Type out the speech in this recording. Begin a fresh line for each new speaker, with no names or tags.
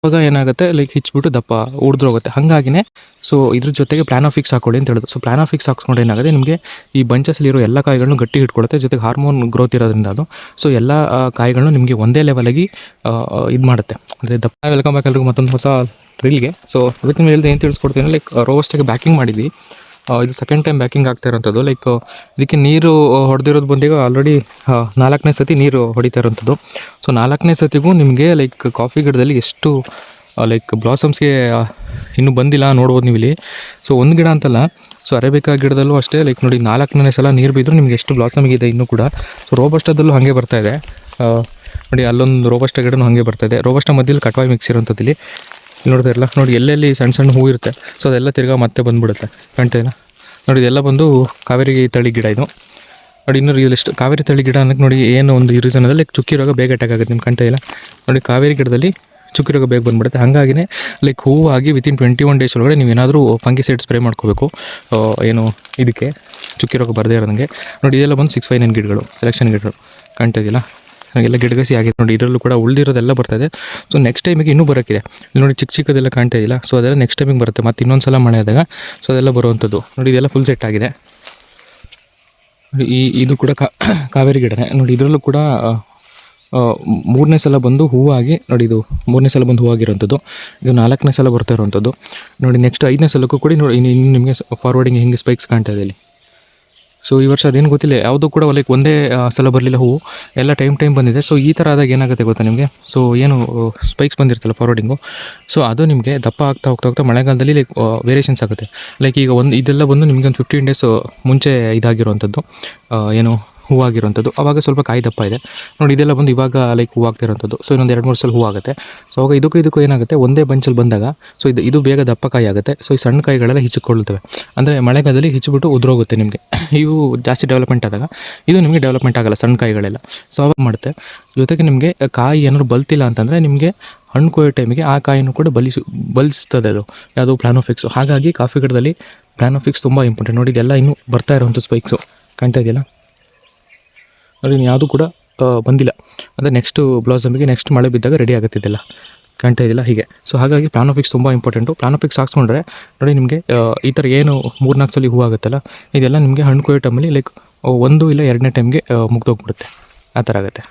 ಆವಾಗ ಏನಾಗುತ್ತೆ ಲೈಕ್ ಹಿಚ್ಬಿಟ್ಟು ದಪ್ಪ ಉಳಿದ್ರೋಗುತ್ತೆ. ಹಾಗಾಗಿನೇ ಸೊ ಇದ್ರ ಜೊತೆಗೆ ಪ್ಲಾನೋಫಿಕ್ಸ್ ಹಾಕೊಳ್ಳಿ ಅಂತ ಹೇಳೋದು. ಸೊ ಪ್ಲಾನೋಫಿಕ್ಸ್ ಹಾಕ್ಸ್ಕೊಂಡು ಏನಾಗುತ್ತೆ ನಿಮಗೆ ಈ ಬಂಚಸ್ಸಲ್ಲಿರೋ ಎಲ್ಲ ಕಾಯಿಗಳನ್ನು ಗಟ್ಟಿ ಇಟ್ಕೊಳುತ್ತೆ, ಜೊತೆಗೆ ಹಾರ್ಮೋನ್ ಗ್ರೋತ್ ಇರೋದ್ರಿಂದ ಅದು ಸೊ ಎಲ್ಲ ಕಾಯಿಗಳನ್ನು ನಿಮಗೆ ಒಂದೇ ಲೆವೆಲಾಗಿ ಇದು ಮಾಡುತ್ತೆ ಅಂದರೆ ದಪ್ಪ. ವೆಲ್ಕಮ್ ಬ್ಯಾಕ್ ಎಲ್ರಿಗೂ ಮತ್ತೊಂದು ಹೊಸ ರೀಲ್ಗೆ. ಸೊ ಅದಕ್ಕೆ ನೀವು ಹೇಳಿದೆ ಏನು ತಿಳಿಸ್ಕೊಡ್ತೀನಿ, ಲೈಕ್ ರೋಸ್ಟಿಗೆ ಬ್ಯಾಕಿಂಗ್ ಮಾಡಿದ್ವಿ. ಇದು ಸೆಕೆಂಡ್ ಟೈಮ್ ಬ್ಯಾಕಿಂಗ್ ಆಗ್ತಾ ಇರೋಂಥದ್ದು. ಲೈಕ್ ಇದಕ್ಕೆ ನೀರು ಹೊಡೆದಿರೋದು ಬಂದೀಗ ಆಲ್ರೆಡಿ 4ನೇ ಸತಿ ನೀರು ಹೊಡಿತಾ ಇರೋಂಥದ್ದು. ಸೊ 4ನೇ ಸತಿಗೂ ನಿಮಗೆ ಲೈಕ್ ಕಾಫಿ ಗಿಡದಲ್ಲಿ ಎಷ್ಟು ಲೈಕ್ ಬ್ಲಾಸಮ್ಸ್ಗೆ ಇನ್ನೂ ಬಂದಿಲ್ಲ ನೋಡ್ಬೋದು ನೀವು ಇಲ್ಲಿ. ಸೊ ಒಂದು ಗಿಡ ಅಂತಲ್ಲ, ಸೊ ಅರೇಬಿಕಾ ಗಿಡದಲ್ಲೂ ಅಷ್ಟೇ ಲೈಕ್ ನೋಡಿ 4ನೇ ಸಲ ನೀರು ಬಿದ್ದರೂ ನಿಮಗೆ ಎಷ್ಟು ಬ್ಲಾಸಮಿಗಿದೆ ಇನ್ನೂ ಕೂಡ. ಸೊ ರೋಬಸ್ಟದಲ್ಲೂ ಹಾಗೆ ಬರ್ತಾಯಿದೆ ನೋಡಿ, ಅಲ್ಲೊಂದು ರೋಬಸ್ಟ ಗಿಡನೂ ಹಾಗೆ ಬರ್ತಾಯಿದೆ. ರೋಬಸ್ಟ ಮಧ್ಯದಲ್ಲಿ ಕಟ್ವಾಯಿ ಮಿಕ್ಸ್ ಇರೋಂಥದ್ದು ಇಲ್ಲಿ ನೋಡ್ತಾ ಇರಲ್ಲ ನೋಡಿ, ಎಲ್ಲೆಲ್ಲಿ ಸಣ್ಣ ಸಣ್ಣ ಹೂ ಇರುತ್ತೆ ಸೊ ಅದೆಲ್ಲ ತಿರ್ಗಾ ಮತ್ತೆ ಬಂದುಬಿಡುತ್ತೆ. ಕಾಣ್ತಾಯಿಲ್ಲ ನೋಡಿ, ಇದೆಲ್ಲ ಬಂದು ಕಾವೇರಿ ತಳಿ ಗಿಡ ಇದು ನೋಡಿ. ಇನ್ನೂ ರಿಯಲಿಸ್ಟ್ ಕಾವೇರಿ ತಳಿ ಗಿಡ ಅನ್ನೋಕ್ಕೆ ನೋಡಿ ಏನು ಒಂದು ರೀಸನ್ ಅಂದರೆ ಲೈಕ್ ಚುಕ್ಕಿ ರೋಗ ಬೇಗ ಅಟ್ಯಾಕ್ ಆಗುತ್ತೆ. ನಿಮ್ಗೆ ಕಾಣ್ತಾ ಇಲ್ಲ ನೋಡಿ, ಕಾವೇರಿ ಗಿಡದಲ್ಲಿ ಚುಕ್ಕಿ ರೋಗ ಬೇಗ ಬಂದುಬಿಡುತ್ತೆ. ಹಾಗಾಗಿನೇ ಲೈಕ್ ಹೂವಾಗಿ ವಿತಿನ್ 21 ಡೇಸ್ ಒಳಗಡೆ ನೀವೇನಾದರೂ ಫಂಗಿಸೈಡ್ ಸ್ಪ್ರೇ ಮಾಡ್ಕೋಬೇಕು ಏನು ಇದಕ್ಕೆ ಚುಕ್ಕಿ ರೋಗ ಬರದೇ ಇರೋದಂಗೆ ನೋಡಿ. ಇದೆಲ್ಲ ಬಂದು 659 ಗಿಡಗಳು, ಸೆಲೆಕ್ಷನ್ ಗಿಡಗಳು ಕಾಣ್ತಾ ಇದೆಯಲ್ಲ, ಎಲ್ಲ ಗಿಡಗಸಿ ಆಗಿದೆ ನೋಡಿ. ಇದರಲ್ಲೂ ಕೂಡ ಉಳಿದಿರೋದೆಲ್ಲ ಬರ್ತಾಯಿದೆ. ಸೊ ನೆಕ್ಸ್ಟ್ ಟೈಮಿಗೆ ಇನ್ನೂ ಬರೋಕ್ಕಿದೆ ನೋಡಿ, ಚಿಕ್ಕದೆಲ್ಲ ಕಾಣ್ತಾ ಇಲ್ಲ. ಸೊ ಅದೆಲ್ಲ ನೆಕ್ಸ್ಟ್ ಟೈಮಿಗೆ ಬರುತ್ತೆ, ಮತ್ತು ಇನ್ನೊಂದು ಸಲ ಮಳೆ ಆದಾಗ ಸೊ ಅದೆಲ್ಲ ಬರುವಂಥದ್ದು ನೋಡಿ. ಇದೆಲ್ಲ ಫುಲ್ ಸೆಟ್ ಆಗಿದೆ ನೋಡಿ. ಇದು ಕೂಡ ಕಾವೇರಿ ಗಿಡನೇ ನೋಡಿ. ಇದರಲ್ಲೂ ಕೂಡ 3ನೇ ಸಲ ಬಂದು ಹೂವಾಗಿ ನೋಡಿ, ಇದು 3ನೇ ಸಲ ಬಂದು ಹೂವಾಗಿರೋಂಥದ್ದು. ಇದು 4ನೇ ಸಲ ಬರ್ತಾ ಇರೋವಂಥದ್ದು ನೋಡಿ. ನೆಕ್ಸ್ಟ್ 5ನೇ ಸಲಕ್ಕೂ ಕೂಡ ನೋಡಿ, ಇನ್ನು ನಿಮಗೆ ಫಾರ್ವರ್ಡಿಂಗ್ ಹಿಂಗೆ ಸ್ಪೈಕ್ಸ್ ಕಾಣ್ತಾ ಇದೆ ಇಲ್ಲಿ. ಸೊ ಈ ವರ್ಷ ಅದೇನು ಗೊತ್ತಿಲ್ಲ, ಯಾವುದೂ ಕೂಡ ಲೈಕ್ ಒಂದೇ ಸಲ ಬರಲಿಲ್ಲ ಹೂವು, ಎಲ್ಲ ಟೈಮ್ ಬಂದಿದೆ. ಸೊ ಈ ಥರ ಆದಾಗ ಏನಾಗುತ್ತೆ ಗೊತ್ತಾ ನಿಮಗೆ, ಸೊ ಏನು ಸ್ಪೈಕ್ಸ್ ಬಂದಿರ್ತಲ್ಲ ಫಾರ್ವರ್ಡಿಂಗು, ಸೊ ಅದು ನಿಮಗೆ ದಪ್ಪ ಹೋಗ್ತಾ ಮಳೆಗಾಲದಲ್ಲಿ ಲೈಕ್ ವೇರಿಯೇಷನ್ಸ್ ಆಗುತ್ತೆ. ಲೈಕ್ ಈಗ ಇದೆಲ್ಲ ಬಂದು ನಿಮಗೆ ಒಂದು 15 ಡೇಸ್ ಮುಂಚೆ ಇದಾಗಿರುವಂಥದ್ದು ಏನು ಹೂವಾಗಿರುವಂಥದ್ದು. ಆವಾಗ ಸ್ವಲ್ಪ ಕಾಯಿ ದಪ್ಪ ಇದೆ ನೋಡಿ. ಇದೆಲ್ಲ ಬಂದು ಇವಾಗ ಲೈಕ್ ಹೂವಾಗ್ತಿರೋಂಥದ್ದು. ಸೊ ಇನ್ನೊಂದು 2-3 ಸಲ ಹೂವಾಗುತ್ತೆ. ಸೊ ಅವಾಗ ಇದಕ್ಕೂ ಏನಾಗುತ್ತೆ, ಒಂದೇ ಬಂಚಲ್ಲಿ ಬಂದಾಗ ಸೊ ಇದು ಬೇಗ ದಪ್ಪ ಕಾಯಿ ಆಗುತ್ತೆ. ಸೊ ಈ ಸಣ್ಣ ಕಾಯಿಗಳೆಲ್ಲ ಹಿಚ್ಚಿಕೊಳ್ಳುತ್ತವೆ, ಅಂದರೆ ಮಳೆಗಾಲದಲ್ಲಿ ಹಿಚ್ಚಿಬಿಟ್ಟು ಉದುರೋಗುತ್ತೆ ನಿಮಗೆ. ಇವು ಜಾಸ್ತಿ ಡೆವಲಪ್ಮೆಂಟ್ ಆದಾಗ ಇದು ನಿಮಗೆ ಡೆವಲಪ್ಮೆಂಟ್ ಆಗಲ್ಲ ಸಣ್ಣ ಕಾಯಿಗಳೆಲ್ಲ. ಸೊ ಅವಾಗ ಮಾಡುತ್ತೆ. ಜೊತೆಗೆ ನಿಮಗೆ ಕಾಯಿ ಏನಾದ್ರು ಬಲ್ತಿಲ್ಲ ಅಂತಂದರೆ ನಿಮಗೆ ಹಣ್ಣು ಕೊಯ್ಯೋ ಟೈಮಿಗೆ ಆ ಕಾಯಿನೂ ಕೂಡ ಬಲಿಸ್ತದೆ ಅದು ಯಾವುದು ಪ್ಲಾನೋಫಿಕ್ಸು. ಹಾಗಾಗಿ ಕಾಫಿ ಗಿಡದಲ್ಲಿ ಪ್ಲಾನೋಫಿಕ್ಸ್ ತುಂಬ ಇಂಪಾರ್ಟೆಂಟ್ ನೋಡಿ. ಇದೆಲ್ಲ ಇನ್ನೂ ಬರ್ತಾ ಇರೋವಂಥ ಸ್ಪೈಕ್ಸು ಕಾಣ್ತಾ ಇದೆಯಲ್ಲ ನೋಡಿ. ಯಾವುದೂ ಕೂಡ ಬಂದಿಲ್ಲ ಅಂದರೆ ನೆಕ್ಸ್ಟ್ ಬ್ಲಾಸಮಿಗೆ ನೆಕ್ಸ್ಟ್ ಮಳೆ ಬಿದ್ದಾಗ ರೆಡಿ ಆಗುತ್ತಿದ್ದೆಲ್ಲ ಕಾಣ್ತಾ ಇದೆಯಲ್ಲ ಹೀಗೆ. ಸೊ ಹಾಗಾಗಿ ಪ್ಲಾನೋಫಿಕ್ಸ್ ತುಂಬ ಇಂಪಾರ್ಟೆಂಟು. ಪ್ಲಾನೋಫಿಕ್ಸ್ ಹಾಕ್ಸ್ಕೊಂಡ್ರೆ ನೋಡಿ ನಿಮಗೆ ಈ ಥರ ಏನು 3-4 ಸಲ ಹೂ ಆಗುತ್ತಲ್ಲ, ಇದೆಲ್ಲ ನಿಮಗೆ ಹಣ್ಣು ಕೊಯ್ಯೋ ಟೈಮಲ್ಲಿ ಲೈಕ್ 1 ಇಲ್ಲ 2ನೇ ಟೈಮ್ಗೆ ಮುಗ್ದೋಗ್ಬಿಡುತ್ತೆ, ಆ ಥರ ಆಗುತ್ತೆ.